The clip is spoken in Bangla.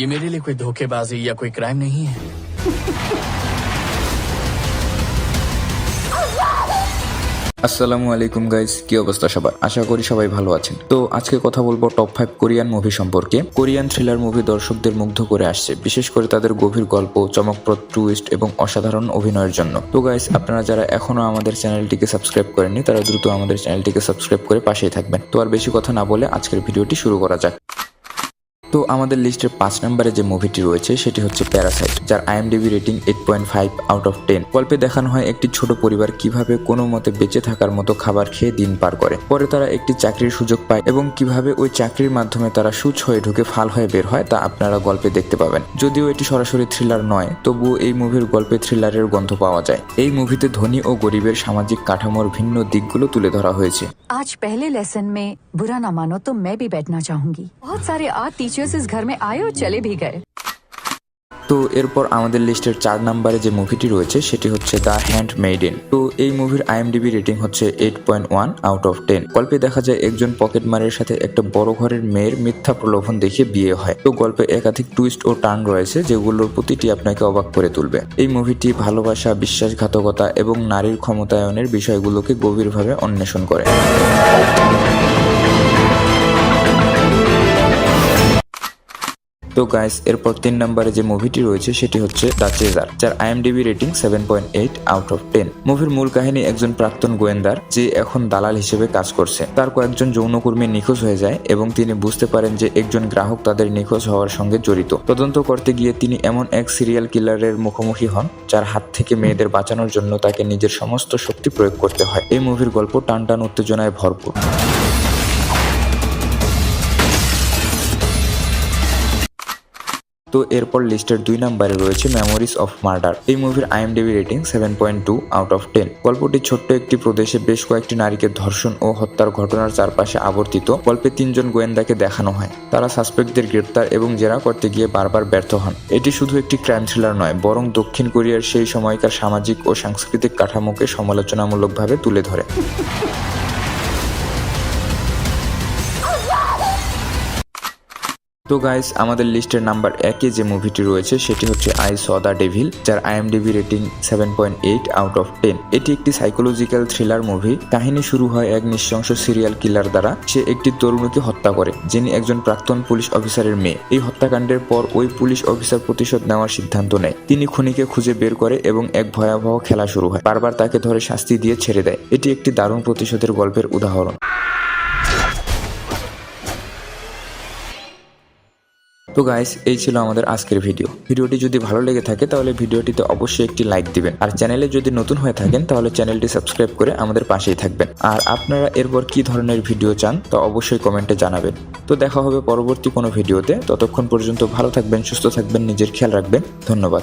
ये मेरे लिए कोई धोखेबाजी या कोई क्राइम नहीं है। আসসালামু আলাইকুম গাইস, কি অবস্থা সবার? আশা করি সবাই ভালো আছেন। তো আজকে কথা বলবো টপ 5 কোরিয়ান মুভি সম্পর্কে। কোরিয়ান থ্রিলার মুভি দর্শকদের মুগ্ধ করে আসছে, বিশেষ করে তাদের গভীর গল্প, চমকপ্রদ টুইস্ট এবং অসাধারণ অভিনয়ের জন্য। তো গাইস, আপনারা যারা এখনো আমাদের চ্যানেলটিকে সাবস্ক্রাইব করেননি তারা দ্রুত আমাদের চ্যানেলটিকে সাবস্ক্রাইব করে পাশেই থাকবেন। তো আর বেশি কথা না বলে আজকের ভিডিওটি শুরু করা যাক। তো আমাদের লিস্টের 5 নম্বরে যে মুভিটি রয়েছে সেটি হচ্ছে প্যারাসাইট, যার IMDb রেটিং 8.5 আউট অফ 10। গল্পে দেখানো হয় একটি ছোট পরিবার কিভাবে কোনো মতে বেঁচে থাকার মতো খাবার খেয়ে দিন পার করে। পরে তারা একটি চাকরির সুযোগ পায় এবং কিভাবে ওই চাকরির মাধ্যমে তারা সুচ হয়ে ঢুকে ফাল হয়ে বের হয় তা আপনারা গল্পে দেখতে পাবেন। যদিও এটি সরাসরি থ্রিলার নয়, তবুও এই মুভির গল্পে থ্রিলারের গন্ধ পাওয়া যায়। এই মুভিতে ধনী ও গরিবের সামাজিক কাঠামোর ভিন্ন দিকগুলো তুলে ধরা হয়েছে। आज पहले लेसन में बुरा ना मानो तो मैं भी बैठना चाहूंगी। बहुत सारे आर्ट टीचर्स इस घर में आए और चले भी गए। তো এরপর আমাদের লিস্টের 4 নম্বরে যে মুভিটি রয়েছে সেটি হচ্ছে দ্য হ্যান্ডমেইডেন। তো এই মুভির IMDb রেটিং হচ্ছে 8.1 আউট অফ 10। গল্পে দেখা যায় একজন পকেটমারের সাথে একটা বড় ঘরের মেয়ের মিথ্যা প্রলোভন দেখিয়ে বিয়ে হয়। তো গল্পে একাধিক টুইস্ট ও টার্ন রয়েছে যেগুলোর প্রতিটি আপনাকে অবাক করে তুলবে। এই মুভিটি ভালোবাসা, বিশ্বাসঘাতকতা এবং নারীর ক্ষমতায়নের বিষয়গুলোকে গভীরভাবে অন্বেষণ করে। তো গাইস, এরপর 3 নম্বরে যে মুভিটি রয়েছে সেটি হচ্ছে দ্য চেজার, যার IMDb রেটিং 7.8 আউট অফ 10। মুভির মূল কাহিনী একজন প্রাক্তন গোয়েন্দার যে এখন দালাল হিসেবে কাজ করছে। তার কয়েকজন যৌনকর্মী নিখোঁজ হয়ে যায় এবং তিনি বুঝতে পারেন যে একজন গ্রাহক তাদের নিখোঁজ হওয়ার সঙ্গে জড়িত। তদন্ত করতে গিয়ে তিনি এমন এক সিরিয়াল কিলারের মুখোমুখি হন যার হাত থেকে মেয়েদের বাঁচানোর জন্য তাকে নিজের সমস্ত শক্তি প্রয়োগ করতে হয়। এই মুভির গল্প টানটান উত্তেজনায় ভরপুর। তো এরপর লিস্টের 2 নম্বরে রয়েছে মেমোরিজ অফ মার্ডার। এই মুভির IMDb রেটিং 7.2 আউট অফ 10। গল্পটি ছোট্ট একটি প্রদেশে বেশ কয়েকটি নারীকে ধর্ষণ ও হত্যার ঘটনার চারপাশে আবর্তিত। গল্পে 3 জন গোয়েন্দাকে দেখানো হয়। তারা সাসপেক্টদের গ্রেপ্তার এবং জেরা করতে গিয়ে বারবার ব্যর্থ হন। এটি শুধু একটি ক্রাইম থ্রিলার নয়, বরং দক্ষিণ কোরিয়ার সেই সময়কার সামাজিক ও সাংস্কৃতিক কাঠামোকে সমালোচনামূলকভাবে তুলে ধরে। তো গাইস, আমাদের লিস্টের নাম্বার 1-এ যে মুভিটি রয়েছে সেটি হচ্ছে আই স দ্য ডেভিল, যার IMDb রেটিং 7.8 আউট অফ 10। এটি একটি সাইকোলজিক্যাল থ্রিলার মুভি। কাহিনী শুরু হয় এক নৃশংস সিরিয়াল কিলার দ্বারা। সে একটি তরুণীকে হত্যা করে যিনি একজন প্রাক্তন পুলিশ অফিসারের মেয়ে। এই হত্যাকাণ্ডের পর ওই পুলিশ অফিসার প্রতিশোধ নেওয়ার সিদ্ধান্ত নেয়। তিনি খুনিকে খুঁজে বের করে এবং এক ভয়াবহ খেলা শুরু হয়। বারবার তাকে ধরে শাস্তি দিয়ে ছেড়ে দেয়। এটি একটি দারুণ প্রতিশোধের গল্পের উদাহরণ। তো গাইস, এই ছিল আমাদের আজকের ভিডিওটি যদি ভালো লেগে থাকে তাহলে ভিডিওটিতে অবশ্যই একটি লাইক দিবেন। আর চ্যানেলে যদি নতুন হয়ে থাকেন তাহলে চ্যানেলটি সাবস্ক্রাইব করে আমাদের পাশেই থাকবেন। আর আপনারা এরপর কি ধরনের ভিডিও চান তা অবশ্যই কমেন্টে জানাবেন। তো দেখা হবে পরবর্তী কোনো ভিডিওতে। ততক্ষণ পর্যন্ত ভালো থাকবেন, সুস্থ থাকবেন, নিজের খেয়াল রাখবেন। ধন্যবাদ।